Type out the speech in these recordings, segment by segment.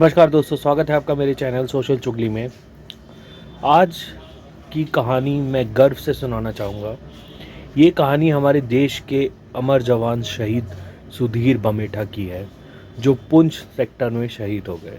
नमस्कार दोस्तों, स्वागत है आपका मेरे चैनल सोशल चुगली में। आज की कहानी मैं गर्व से सुनाना चाहूँगा। ये कहानी हमारे देश के अमर जवान शहीद सुधीर बमेठा की है, जो पुंछ सेक्टर में शहीद हो गए।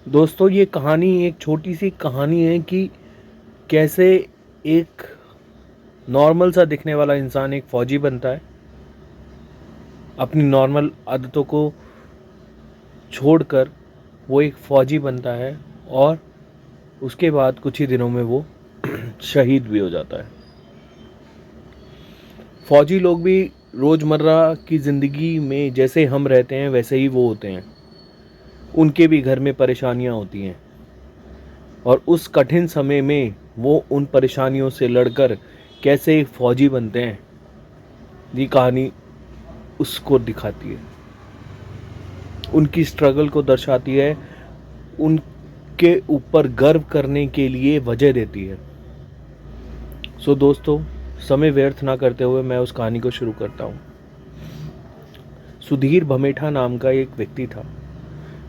दोस्तों, ये कहानी एक छोटी सी कहानी है कि कैसे एक नॉर्मल सा दिखने वाला इंसान एक फ़ौजी बनता है, अपनी नॉर्मल आदतों को छोड़कर वो एक फ़ौजी बनता है और उसके बाद कुछ ही दिनों में वो शहीद भी हो जाता है। फ़ौजी लोग भी रोज़मर्रा की ज़िंदगी में जैसे हम रहते हैं वैसे ही वो होते हैं। उनके भी घर में परेशानियां होती हैं और उस कठिन समय में वो उन परेशानियों से लड़कर कैसे एक फ़ौजी बनते हैं, ये कहानी उसको दिखाती है, उनकी स्ट्रगल को दर्शाती है, उनके ऊपर गर्व करने के लिए वजह देती है। सो दोस्तों, समय व्यर्थ ना करते हुए मैं उस कहानी को शुरू करता हूँ। सुधीर बमेठा नाम का एक व्यक्ति था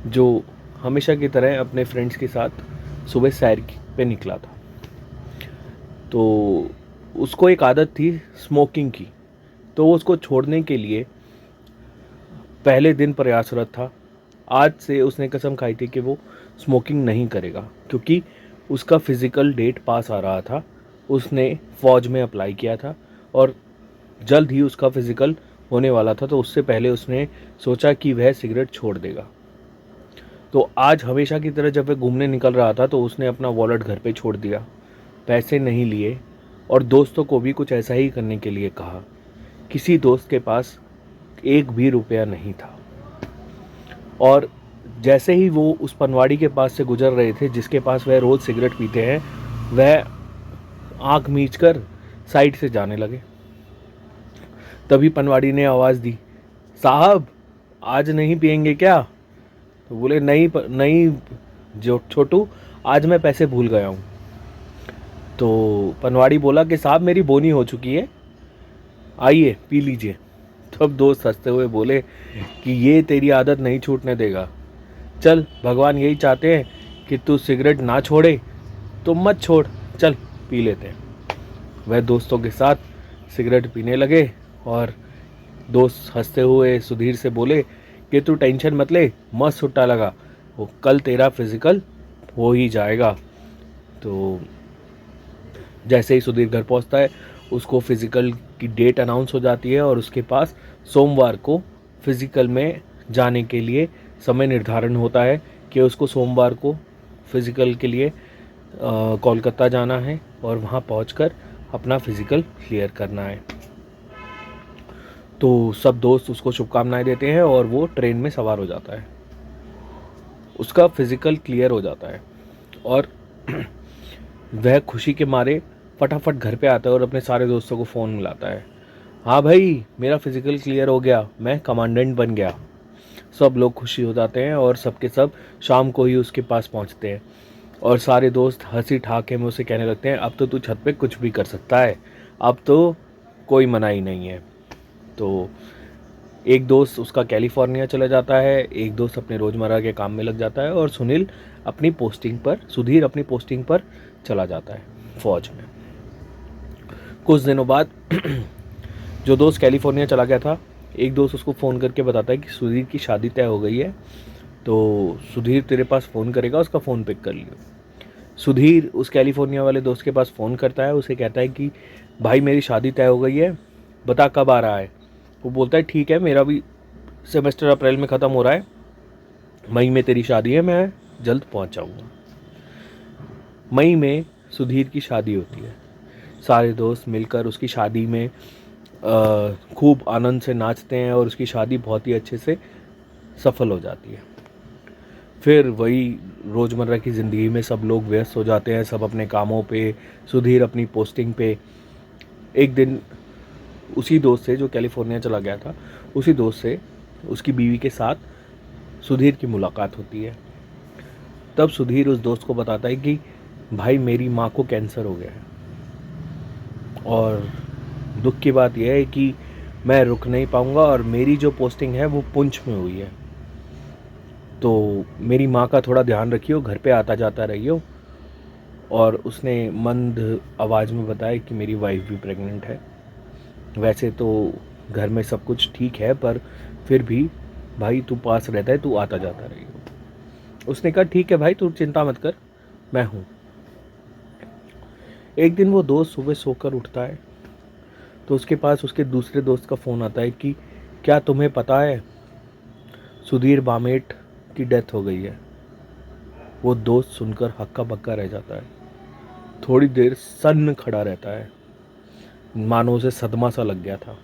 जो हमेशा की तरह अपने फ्रेंड्स के साथ सुबह सैर पे निकला था। तो उसको एक आदत थी स्मोकिंग की, तो वो उसको छोड़ने के लिए पहले दिन प्रयासरत था। आज से उसने कसम खाई थी कि वो स्मोकिंग नहीं करेगा, क्योंकि उसका फिज़िकल डेट पास आ रहा था। उसने फ़ौज में अप्लाई किया था और जल्द ही उसका फिज़िकल होने वाला था, तो उससे पहले उसने सोचा कि वह सिगरेट छोड़ देगा। तो आज हमेशा की तरह जब वह घूमने निकल रहा था तो उसने अपना वॉलेट घर पे छोड़ दिया, पैसे नहीं लिए और दोस्तों को भी कुछ ऐसा ही करने के लिए कहा। किसी दोस्त के पास एक भी रुपया नहीं था और जैसे ही वो उस पनवाड़ी के पास से गुजर रहे थे जिसके पास वह रोज़ सिगरेट पीते हैं, वह आँख मीचकर साइड से जाने लगे। तभी पनवाड़ी ने आवाज़ दी, साहब आज नहीं पियेंगे क्या? तो बोले नहीं नहीं जो छोटू, आज मैं पैसे भूल गया हूँ। तो पनवाड़ी बोला कि साहब मेरी बोनी हो चुकी है, आइए पी लीजिए। तब दोस्त हंसते हुए बोले कि ये तेरी आदत नहीं छूटने देगा, चल भगवान यही चाहते हैं कि तू सिगरेट ना छोड़े तो मत छोड़, चल पी लेते हैं। वह दोस्तों के साथ सिगरेट पीने लगे और दोस्त हंसते हुए सुधीर से बोले कि तू टेंशन मत ले, मस्त छुट्टा लगा, वो कल तेरा फिजिकल हो ही जाएगा। तो जैसे ही सुधीर घर पहुंचता है, उसको फिजिकल की डेट अनाउंस हो जाती है और उसके पास सोमवार को फिजिकल में जाने के लिए समय निर्धारण होता है कि उसको सोमवार को फिजिकल के लिए कोलकाता जाना है और वहाँ पहुंचकर अपना फिजिकल क्लियर करना है। तो सब दोस्त उसको शुभकामनाएं देते हैं और वो ट्रेन में सवार हो जाता है। उसका फिजिकल क्लियर हो जाता है और वह खुशी के मारे फटाफट घर पे आता है और अपने सारे दोस्तों को फ़ोन मिलाता है, हाँ भाई मेरा फिजिकल क्लियर हो गया, मैं कमांडेंट बन गया। सब लोग खुशी हो जाते हैं और सबके सब शाम को ही उसके पास पहुंचते हैं और सारे दोस्त हंसी ठाके में उसे कहने लगते हैं, अब तो तू छत पे कुछ भी कर सकता है, अब तो कोई मनाही नहीं है। तो एक दोस्त उसका कैलिफोर्निया चला जाता है, एक दोस्त अपने रोज़मर्रा के काम में लग जाता है और सुधीर अपनी पोस्टिंग पर चला जाता है फ़ौज में। कुछ दिनों बाद जो दोस्त कैलिफोर्निया चला गया था, एक दोस्त उसको फ़ोन करके बताता है कि सुधीर की शादी तय हो गई है, तो सुधीर तेरे पास फ़ोन करेगा, उसका फ़ोन पिक कर लियो। सुधीर उस कैलिफोर्निया वाले दोस्त के पास फ़ोन करता है, उसे कहता है कि भाई मेरी शादी तय हो गई है, बता कब आ रहा है। वो बोलता है ठीक है, मेरा भी सेमेस्टर अप्रैल में ख़त्म हो रहा है, मई में तेरी शादी है, मैं जल्द पहुंच जाऊँगा। मई में सुधीर की शादी होती है। सारे दोस्त मिलकर उसकी शादी में खूब आनंद से नाचते हैं और उसकी शादी बहुत ही अच्छे से सफल हो जाती है। फिर वही रोज़मर्रा की ज़िंदगी में सब लोग व्यस्त हो जाते हैं, सब अपने कामों पे, सुधीर अपनी पोस्टिंग पे। एक दिन उसी दोस्त से जो कैलिफोर्निया चला गया था, उसी दोस्त से उसकी बीवी के साथ सुधीर की मुलाकात होती है। तब सुधीर उस दोस्त को बताता है कि भाई मेरी माँ को कैंसर हो गया है और दुख की बात यह है कि मैं रुक नहीं पाऊँगा और मेरी जो पोस्टिंग है वो पुंछ में हुई है। तो मेरी माँ का थोड़ा ध्यान रखियो, घर पे आता जाता रहियो। और उसने मंद आवाज़ में बताया कि मेरी वाइफ भी प्रेग्नेंट है। वैसे तो घर में सब कुछ ठीक है, पर फिर भी भाई तू पास रहता है, तू आता जाता रहियो। उसने कहा ठीक है भाई, तू चिंता मत कर, मैं हूँ। एक दिन वो दोस्त सुबह सोकर उठता है तो उसके पास उसके दूसरे दोस्त का फ़ोन आता है कि क्या तुम्हें पता है सुधीर बामेट की डेथ हो गई है। वो दोस्त सुनकर हक्का बक्का रह जाता है, थोड़ी देर सन्न खड़ा रहता है, मानो उसे सदमा सा लग गया था।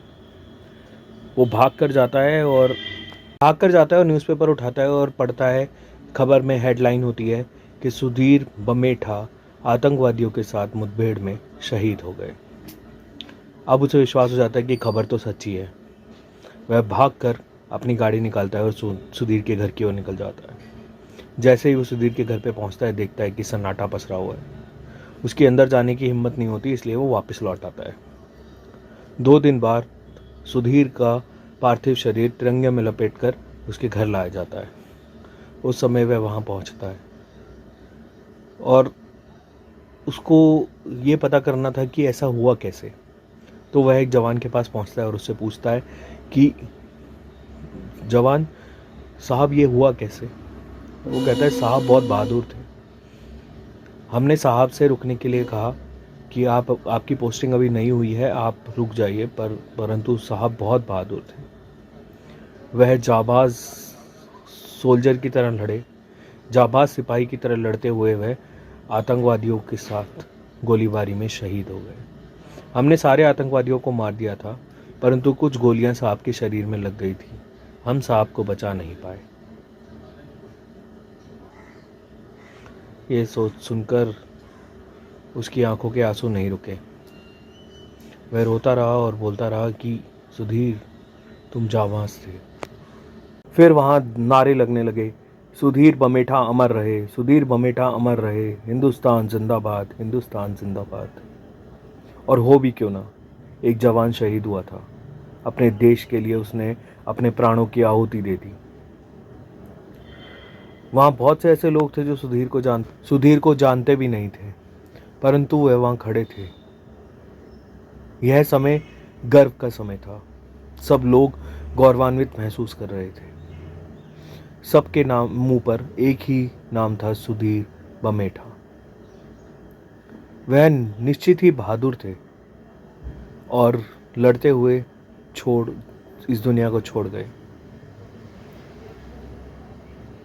वो भाग कर जाता है और न्यूज़पेपर उठाता है और पढ़ता है। खबर में हेडलाइन होती है कि सुधीर बमेठा आतंकवादियों के साथ मुठभेड़ में शहीद हो गए। अब उसे विश्वास हो जाता है कि खबर तो सच्ची है। वह भागकर अपनी गाड़ी निकालता है और सुधीर के घर की ओर निकल जाता है। जैसे ही वो सुधीर के घर पे पहुंचता है, देखता है कि सन्नाटा पसरा हुआ है। उसके अंदर जाने की हिम्मत नहीं होती, इसलिए वो वापस लौट आता है। 2 दिन बाद सुधीर का पार्थिव शरीर तिरंगे में लपेटकर उसके घर लाया जाता है। उस समय वह वहाँ पहुँचता है और उसको ये पता करना था कि ऐसा हुआ कैसे। तो वह एक जवान के पास पहुँचता है और उससे पूछता है कि जवान साहब ये हुआ कैसे। वो कहता है साहब बहुत बहादुर थे, हमने साहब से रुकने के लिए कहा कि आपकी पोस्टिंग अभी नहीं हुई है, आप रुक जाइए, परंतु साहब बहुत बहादुर थे। वह जाबाज सोल्जर की तरह लड़े, जाबाज सिपाही की तरह लड़ते हुए वह आतंकवादियों के साथ गोलीबारी में शहीद हो गए। हमने सारे आतंकवादियों को मार दिया था, परंतु कुछ गोलियां साहब के शरीर में लग गई थी, हम साहब को बचा नहीं पाए। ये सोच सुनकर उसकी आंखों के आंसू नहीं रुके। वह रोता रहा और बोलता रहा कि सुधीर तुम जाबाज थे। फिर वहाँ नारे लगने लगे, सुधीर बमेठा अमर रहे, सुधीर बमेठा अमर रहे, हिंदुस्तान जिंदाबाद, हिंदुस्तान जिंदाबाद। और हो भी क्यों ना, एक जवान शहीद हुआ था, अपने देश के लिए उसने अपने प्राणों की आहुति दे दी। वहाँ बहुत से ऐसे लोग थे जो सुधीर को जानते भी नहीं थे, परंतु वह वहाँ खड़े थे। यह समय गर्व का समय था, सब लोग गौरवान्वित महसूस कर रहे थे। सबके नाम मुंह पर एक ही नाम था, सुधीर बमेठा। वह निश्चित ही बहादुर थे और लड़ते हुए इस दुनिया को छोड़ गए,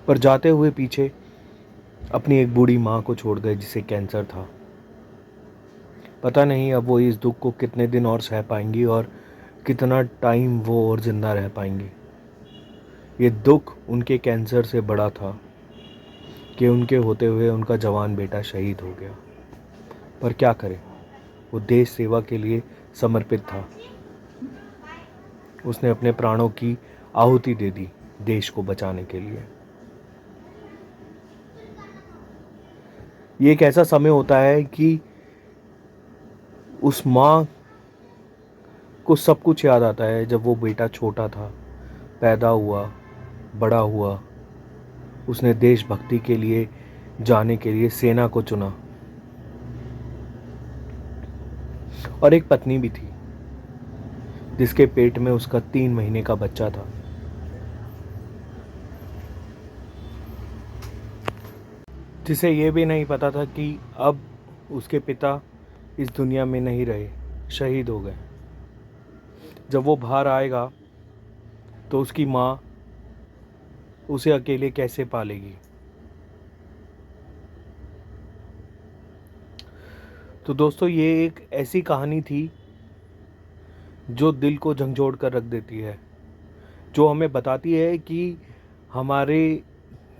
पर जाते हुए पीछे अपनी एक बूढ़ी माँ को छोड़ गए जिसे कैंसर था। पता नहीं अब वो इस दुख को कितने दिन और सह पाएंगी और कितना टाइम वो और जिंदा रह पाएंगी। ये दुख उनके कैंसर से बड़ा था कि उनके होते हुए उनका जवान बेटा शहीद हो गया। पर क्या करें, वो देश सेवा के लिए समर्पित था। उसने अपने प्राणों की आहुति दे दी देश को बचाने के लिए। ये एक ऐसा समय होता है कि उस माँ को सब कुछ याद आता है। जब वो बेटा छोटा था, पैदा हुआ, बड़ा हुआ, उसने देशभक्ति के लिए जाने के लिए सेना को चुना और एक पत्नी भी थी जिसके पेट में उसका 3 महीने का बच्चा था। जिसे ये भी नहीं पता था कि अब उसके पिता इस दुनिया में नहीं रहे, शहीद हो गए। जब वो बाहर आएगा तो उसकी माँ उसे अकेले कैसे पालेगी। तो दोस्तों, ये एक ऐसी कहानी थी जो दिल को झंझोड़ कर रख देती है, जो हमें बताती है कि हमारे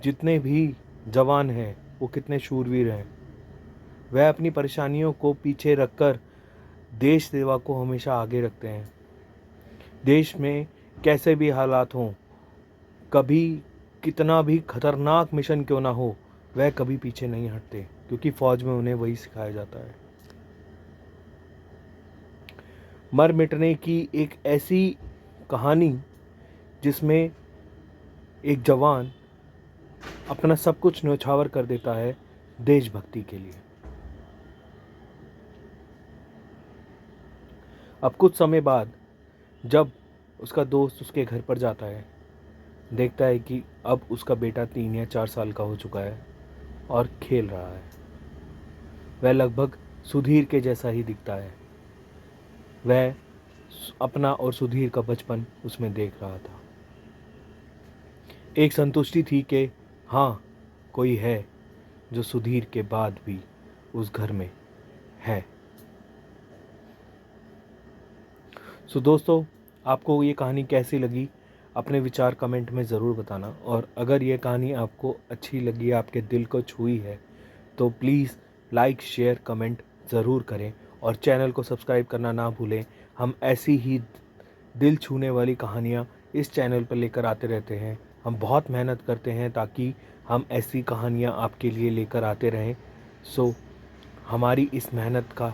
जितने भी जवान हैं वो कितने शूरवीर हैं। वह अपनी परेशानियों को पीछे रखकर देश सेवा को हमेशा आगे रखते हैं। देश में कैसे भी हालात हों, कभी कितना भी खतरनाक मिशन क्यों ना हो, वह कभी पीछे नहीं हटते, क्योंकि फौज में उन्हें वही सिखाया जाता है। मर मिटने की एक ऐसी कहानी जिसमें एक जवान अपना सब कुछ न्यौछावर कर देता है देशभक्ति के लिए। अब कुछ समय बाद जब उसका दोस्त उसके घर पर जाता है, देखता है कि अब उसका बेटा 3 या 4 साल का हो चुका है और खेल रहा है। वह लगभग सुधीर के जैसा ही दिखता है। वह अपना और सुधीर का बचपन उसमें देख रहा था। एक संतुष्टि थी कि हाँ, कोई है जो सुधीर के बाद भी उस घर में है। सो दोस्तों, आपको ये कहानी कैसी लगी? अपने विचार कमेंट में ज़रूर बताना। और अगर ये कहानी आपको अच्छी लगी, आपके दिल को छुई है, तो प्लीज़ लाइक, शेयर, कमेंट ज़रूर करें और चैनल को सब्सक्राइब करना ना भूलें। हम ऐसी ही दिल छूने वाली कहानियाँ इस चैनल पर लेकर आते रहते हैं। हम बहुत मेहनत करते हैं ताकि हम ऐसी कहानियाँ आपके लिए लेकर आते रहें। सो हमारी इस मेहनत का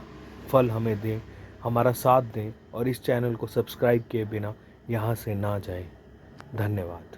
फल हमें दें, हमारा साथ दें और इस चैनल को सब्सक्राइब किए बिना यहाँ से ना जाएं। धन्यवाद।